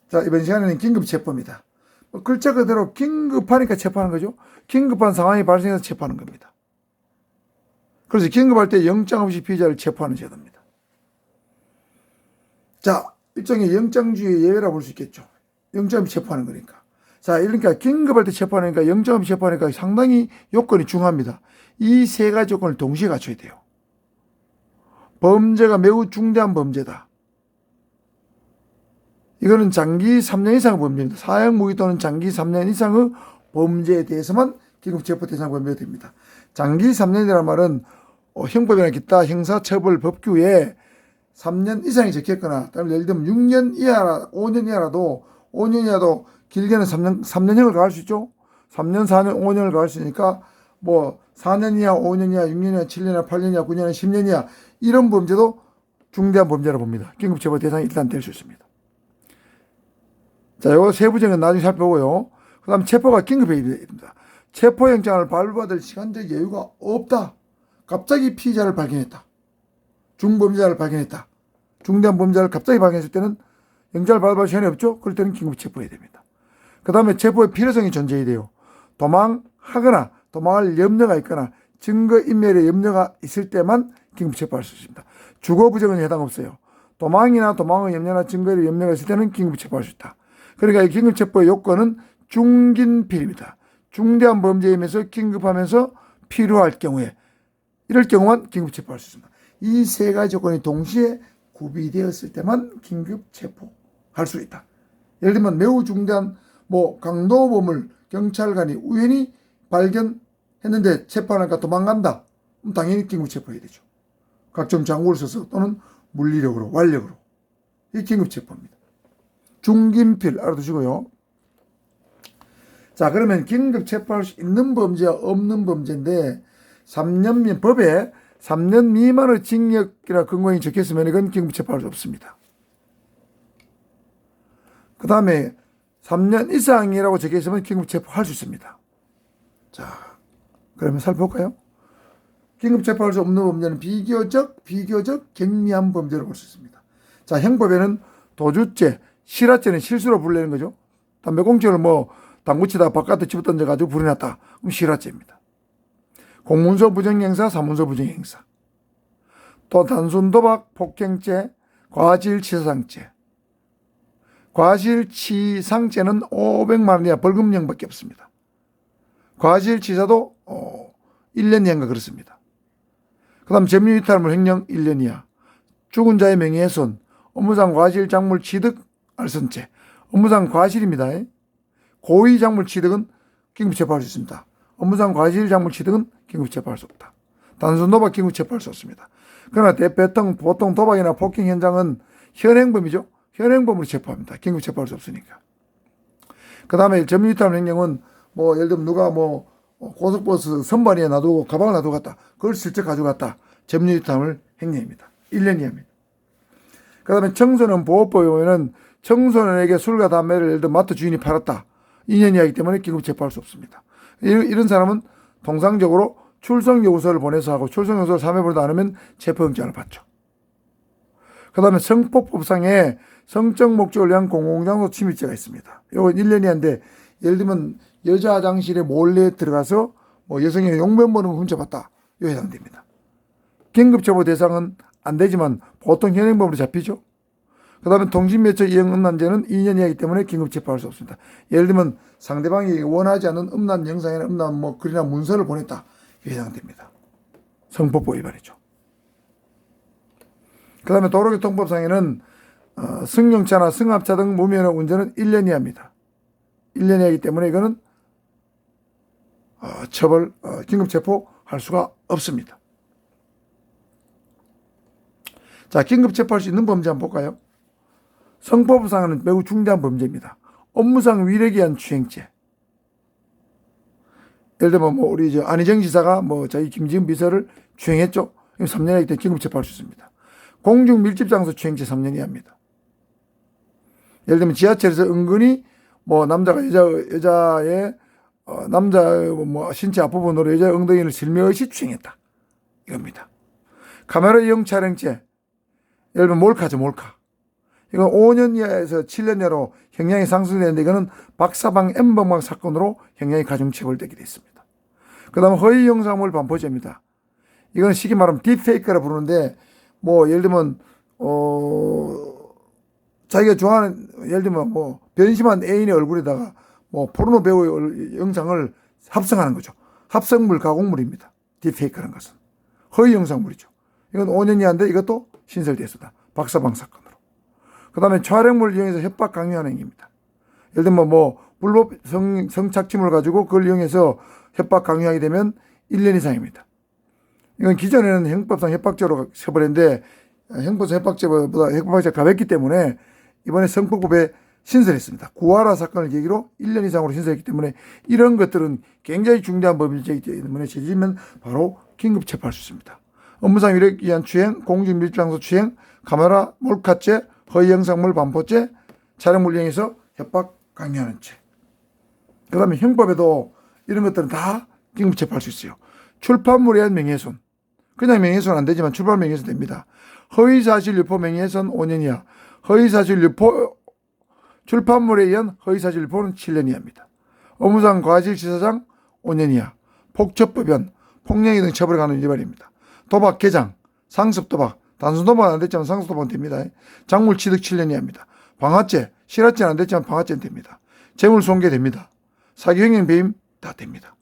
자, 이번 시간에는 긴급체포입니다. 글자 그대로 긴급하니까 체포하는 거죠. 긴급한 상황이 발생해서 체포하는 겁니다. 그래서 긴급할 때 영장 없이 피의자를 체포하는 제도입니다. 자, 일종의 영장주의 예외라 볼 수 있겠죠. 영장 없이 체포하는 거니까. 자, 그러니까 긴급할 때 체포하니까 영장 없이 체포하니까 상당히 요건이 중요합니다. 이 세 가지 요건을 동시에 갖춰야 돼요. 범죄가 매우 중대한 범죄다. 이거는 장기 3년 이상의 범죄입니다. 사형 무기 또는 장기 3년 이상의 범죄에 대해서만 긴급체포 대상 범죄가 됩니다. 장기 3년이라는 말은 형법이나 기타 형사처벌법규에 3년 이상이 적혔거나, 예를 들면 6년 이하라, 5년 이하라도, 5년 이하도 길게는 3년형을 가할 수 있죠. 3년, 4년, 5년을 가할 수 있으니까, 4년 이하, 5년 이하, 6년 이하, 7년 이하, 8년 이하, 9년 이하, 10년 이하, 이런 범죄도 중대한 범죄라고 봅니다. 긴급체포 대상이 일단 될 수 있습니다. 자, 요 세부적인 나중에 살펴보고요. 그 다음 체포가 긴급해야 됩니다. 체포영장을 발부받을 시간적 여유가 없다. 갑자기 피의자를 발견했다. 중범죄자를 발견했다. 중대한 범죄자를 갑자기 발견했을 때는 영장을 발부할 시간이 없죠. 그럴 때는 긴급 체포해야 됩니다. 그 다음에 체포의 필요성이 존재해야 돼요. 도망하거나 도망할 염려가 있거나 증거인멸의 염려가 있을 때만 긴급 체포할 수 있습니다. 주거 부정은 해당 없어요. 도망이나 도망의 염려나 증거의 염려가 있을 때는 긴급 체포할 수 있다. 그러니까 이 긴급 체포의 요건은 중긴필입니다. 중대한 범죄임에서 긴급하면서 필요할 경우에, 이럴 경우만 긴급 체포할 수 있습니다. 이 세 가지 조건이 동시에 구비되었을 때만 긴급 체포할 수 있다. 예를 들면 매우 중대한 강도범을 경찰관이 우연히 발견했는데 체포하니까 도망간다. 그럼 당연히 긴급 체포해야 되죠. 각종 장구를 써서 또는 물리력으로, 완력으로. 이 긴급 체포입니다. 중긴필 알아두시고요. 자, 그러면 긴급 체포할 수 있는 범죄와 없는 범죄인데, 3년 법에 3년 미만의 징역이나 근거이 적혔으면 이건 긴급 체포할 수 없습니다. 그 다음에 3년 이상이라고 적혀있으면 긴급 체포할 수 있습니다. 자, 그러면 살펴볼까요? 긴급 체포할 수 없는 범죄는 비교적 경미한 범죄로 볼 수 있습니다. 자, 형법에는 도주죄, 실화죄는 실수로 불리는 거죠. 담배꽁초를 당구치다가 바깥에 집어던져가지고 불이 났다. 그럼 실화죄입니다. 공문서 부정행사, 사문서 부정행사. 또 단순도박, 폭행죄, 과실치사상죄. 과실치상죄는 500만 원 이하 벌금형밖에 없습니다. 과실치사도 1년 이하인가 그렇습니다. 그 다음 점유이탈물 횡령 1년 이하. 죽은 자의 명예훼손, 업무상 과실작물 취득, 알선죄. 업무상 과실입니다. 고의작물 취득은 긴급 체포할 수 있습니다. 업무상 과실작물 취득은 긴급 체포할 수 없다. 단순 도박 긴급 체포할 수 없습니다. 그러나 보통 도박이나 폭행 현장은 현행범이죠. 현행범으로 체포합니다. 긴급 체포할 수 없으니까. 그 다음에 점유이탈 횡령은 예를 들면 누가 고속버스 선반위에 놔두고 가방을 놔두고 갔다. 그걸 슬쩍 가져갔다. 점유이탈 횡령입니다. 1년 이하입니다. 그 다음에 청소년 보호법에 보면 청소년에게 술과 담배를 예를 들어 마트 주인이 팔았다. 2년 이하이기 때문에 긴급 체포할 수 없습니다. 이런 사람은 통상적으로 출석요구서를 보내서 하고 출석요구서를 3회 보내도 않으면 체포영장을 받죠. 그 다음에 성폭법상에 성적 목적을 위한 공공장소 침입죄가 있습니다. 이건 1년 이하인데, 예를 들면 여자 화장실에 몰래 들어가서 여성의 용변 보는 걸 훔쳐봤다. 이거 해당됩니다. 긴급체포 대상은 안 되지만 보통 현행범으로 잡히죠. 그 다음에 통신매체 이용 음란죄는 2년 이하이기 때문에 긴급 체포할 수 없습니다. 예를 들면 상대방이 원하지 않는 음란 영상이나 음란 글이나 문서를 보냈다. 이게 해당됩니다. 성폭법 위반이죠. 그 다음에 도로교통법상에는 승용차나 승합차 등 무면허 운전은 1년 이하입니다. 1년 이하이기 때문에 이거는 긴급 체포할 수가 없습니다. 자, 긴급 체포할 수 있는 범죄 한번 볼까요? 성폭법상은 매우 중대한 범죄입니다. 업무상 위력에 의한 추행죄. 예를 들면 우리 안희정 지사가 자기 김지은 비서를 추행했죠. 3년 이하이기 때문에 긴급 체포할 수 있습니다. 공중 밀집 장소 추행죄 3년 이하입니다. 예를 들면 지하철에서 은근히 남자가 여자의 남자의 신체 앞부분으로 여자의 엉덩이를 슬며시 추행했다. 이겁니다. 카메라 이용 촬영죄. 예를 들면 몰카죠, 몰카. 이건 5년 이하에서 7년 이하로 형량이 상승되는데 이거는 박사방 N번방 사건으로 형량이 가중처벌되게 됐습니다. 그 다음 허위 영상물 반포죄입니다. 이거는 쉽게 말하면 딥페이크라 부르는데 뭐 예를 들면 자기가 좋아하는 예를 들면 뭐 변심한 애인의 얼굴에다가 뭐 포르노 배우의 영상을 합성하는 거죠. 합성물 가공물입니다. 딥페이크라는 것은 허위 영상물이죠. 이건 5년 이하인데 이것도 신설됐습니다. 박사방 사건으로. 그 다음에 촬영물을 이용해서 협박 강요하는 행위입니다. 예를 들면 뭐 불법 성착취물을 가지고 그걸 이용해서 협박 강요하게 되면 1년 이상입니다. 이건 기존에는 형법상 협박죄로 처벌했는데 형법상 협박죄보다 협박죄가 가볍기 때문에 이번에 성폭법에 신설했습니다. 구하라 사건을 계기로 1년 이상으로 신설했기 때문에 이런 것들은 굉장히 중대한 법률죄이기 때문에 죄지면 바로 긴급 체포할 수 있습니다. 업무상 위력 위한 추행, 공직밀집장소 추행, 카메라 몰카죄, 허위 영상물 반포죄, 촬영물 이용해서 협박 강요하는 죄. 그 다음에 형법에도 이런 것들은 다 긴급 체포할 수 있어요. 출판물에 의한 명예훼손. 그냥 명예훼손 안 되지만 출판 명예훼손 됩니다. 허위사실 유포 명예훼손 5년 이하. 허위사실 유포 출판물에 의한 허위사실 유포는 7년 이하입니다. 업무상 과실치사상 5년 이하. 폭처법변, 폭력이 등 처벌에 관한 위반입니다. 도박, 개장, 상습도박, 단순 도박은 안 됐지만 상습 도박은 됩니다. 작물 취득 7년 이하입니다. 방화죄, 실화죄는 안 됐지만 방화죄는 됩니다. 재물 손괴 됩니다. 사기횡령 배임 다 됩니다.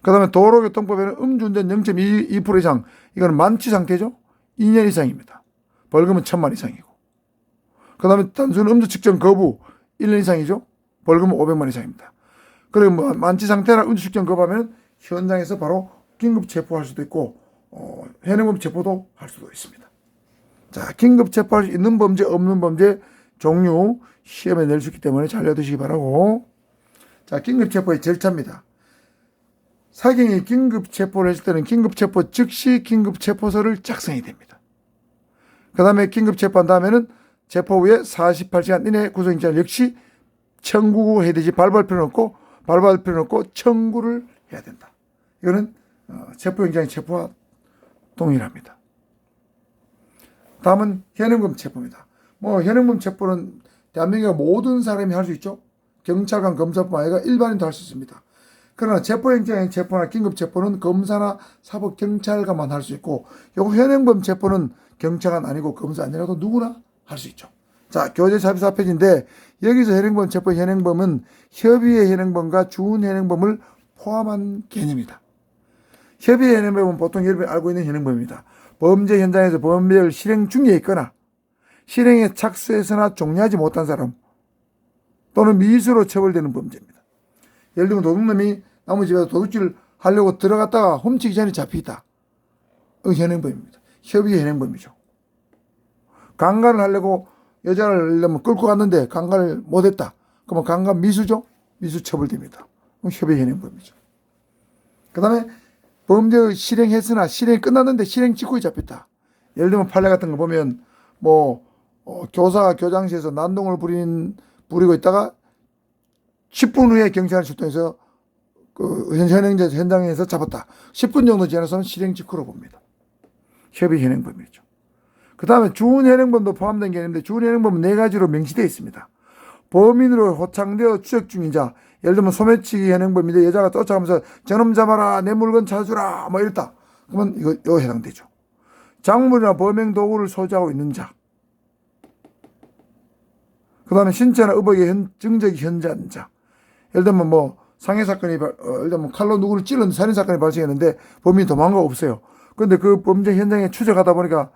그 다음에 도로교통법에는 음주운전 0.2% 이상, 이거는 만취 상태죠. 2년 이상입니다. 벌금은 1,000만 이상이고. 그 다음에 단순 음주 측정 거부 1년 이상이죠. 벌금은 500만 이상입니다. 그리고 뭐 만취 상태나 음주 측정 거부하면 현장에서 바로 긴급 체포할 수도 있고 현행범 체포도 할 수도 있습니다. 자, 긴급 체포할 수 있는 범죄, 없는 범죄 종류 시험에 낼 수 있기 때문에 잘 외우시기 바라고. 자, 긴급 체포의 절차입니다. 사경이 긴급 체포를 했을 때는 긴급 체포 즉시 긴급 체포서를 작성해야 됩니다. 그 다음에 긴급 체포한 다음에는 체포 후에 48시간 이내에 구속영장 역시 청구해야 되지 발부할 필요는 없고 청구를 해야 된다. 이거는 체포영장의 체포와 동일합니다. 다음은 현행범 체포입니다. 뭐 현행범 체포는 대한민국의 모든 사람이 할 수 있죠. 경찰관, 검사뿐만 아니라 일반인도 할 수 있습니다. 그러나 체포영장의 체포나 긴급 체포는 검사나 사법경찰관만 할 수 있고 요 현행범 체포는 경찰관 아니고 검사 아니라도 누구나 할 수 있죠. 자, 교재 44페이지인데 여기서 현행범 체포 현행범은 협의의 현행범과 주운 현행범을 포함한 개념이다. 협의의 현행범은 보통 여러분이 알고 있는 현행범입니다. 범죄 현장에서 범죄를 실행 중에 있거나 실행에 착수해서나 종료하지 못한 사람 또는 미수로 처벌되는 범죄입니다. 예를 들면 도둑놈이 나무 집에서 도둑질을 하려고 들어갔다가 훔치기 전에 잡히다. 현행범입니다. 협의의 현행범이죠. 강간을 하려고 여자를 끌고 갔는데 강간을 못했다. 그러면 강간 미수죠. 미수 처벌됩니다. 협의의 현행범이죠. 그 다음에 범죄 실행했으나 실행이 끝났는데 실행 직후에 잡혔다. 예를 들면 판례 같은 거 보면 교사가 교장실에서 난동을 부리고 있다가 10분 후에 경찰이 출동해서 현장에서 잡았다. 10분 정도 지나서는 실행 직후로 봅니다. 협의 현행범이죠. 그 다음에 주운 현행범도 포함된 게 있는데 주운 현행범은 4가지로 명시되어 있습니다. 범인으로 호창되어 추적 중인 자, 예를 들면 소매치기 현행범인데 여자가 쫓아가면서 저놈 잡아라, 내 물건 찾아주라 뭐 이랬다. 그러면 이거 해당되죠. 작물이나 범행 도구를 소지하고 있는 자. 그 다음에 신체나 의복의 증적이 현저한 자. 예를 들면 뭐 상해사건이, 예를 들면 칼로 누구를 찔렀는데 살인사건이 발생했는데 범인이 도망가고 없어요. 그런데 그 범죄 현장에 추적하다 보니까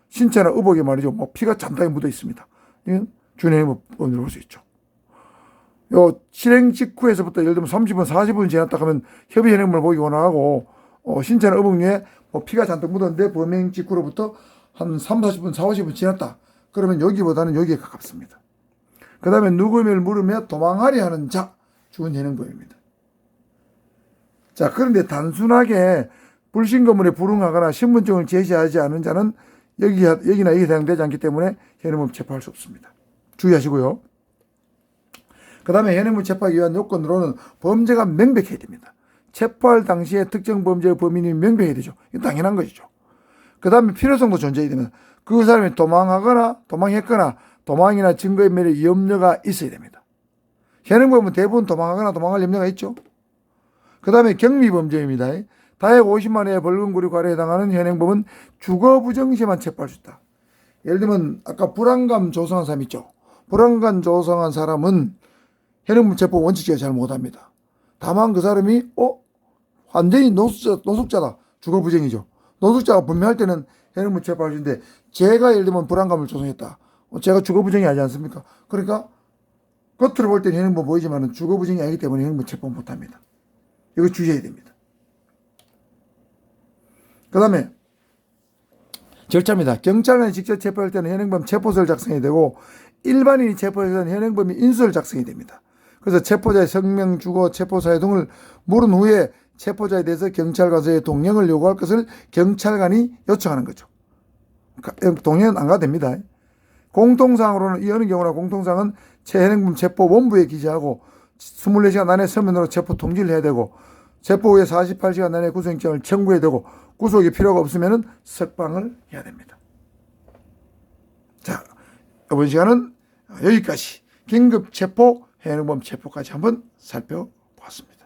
신체나 의복에 말이죠. 뭐 피가 잔뜩 묻어 있습니다. 이건 준행범으로 볼 수 있죠. 요 실행 직후에서부터 예를 들면 30분, 40분 지났다 하면 협의 현행범을 보기 원하고 신체나 의복 위에 뭐 피가 잔뜩 묻었는데 범행 직후로부터 한 3, 40분, 4, 50분 지났다. 그러면 여기보다는 여기에 가깝습니다. 그 다음에 누구를 물으며 도망하려 하는 자, 주운 현행범입니다. 자, 그런데 단순하게 불신검문에 불응하거나 신분증을 제시하지 않은 자는 여기나 여기에 해당되지 않기 때문에 현행범 체포할 수 없습니다. 주의하시고요. 그 다음에 현행범 체포하기 위한 요건으로는 범죄가 명백해야 됩니다. 체포할 당시에 특정 범죄의 범인이 명백해야 되죠. 이건 당연한 것이죠. 그 다음에 필요성도 존재해야 됩니다. 그 사람이 도망하거나 도망했거나 도망이나 증거인멸의 염려가 있어야 됩니다. 현행범은 대부분 도망하거나 도망할 염려가 있죠. 그 다음에 경미범죄입니다. 다액 50만 원의 벌금구리 과료에 해당하는 현행범은 주거부정 시에만 체포할 수 있다. 예를 들면 아까 불안감 조성한 사람 있죠. 불안감 조성한 사람은 현행범 체포 원칙적으로 잘 못합니다. 다만 그 사람이 완전히 노숙자다. 주거부정이죠. 노숙자가 분명할 때는 현행범 체포할 수 있는데 제가 예를 들면 불안감을 조성했다. 제가 주거부정이 아니지 않습니까? 그러니까 겉으로 볼 때는 현행범 보이지만 주거부정이 아니기 때문에 현행범 체포 못합니다. 이거 주의해야 됩니다. 그 다음에 절차입니다. 경찰관이 직접 체포할 때는 현행범 체포서를 작성해야 되고 일반인이 체포할 때는 현행범이 인수를 작성해야 됩니다. 그래서 체포자의 성명, 주거, 체포 사유 등을 물은 후에 체포자에 대해서 경찰관서의 동행을 요구할 것을 경찰관이 요청하는 거죠. 동행은 안 가도 됩니다. 공통사항으로는 이 어느 경우나 공통사항은 현행범 체포 원부에 기재하고 24시간 안에 서면으로 체포 통지를 해야 되고 체포 후에 48시간 안에 구속영장을 청구해야 되고 구속이 필요가 없으면 석방을 해야 됩니다. 자, 이번 시간은 여기까지 긴급 체포, 현행범 체포까지 한번 살펴보았습니다.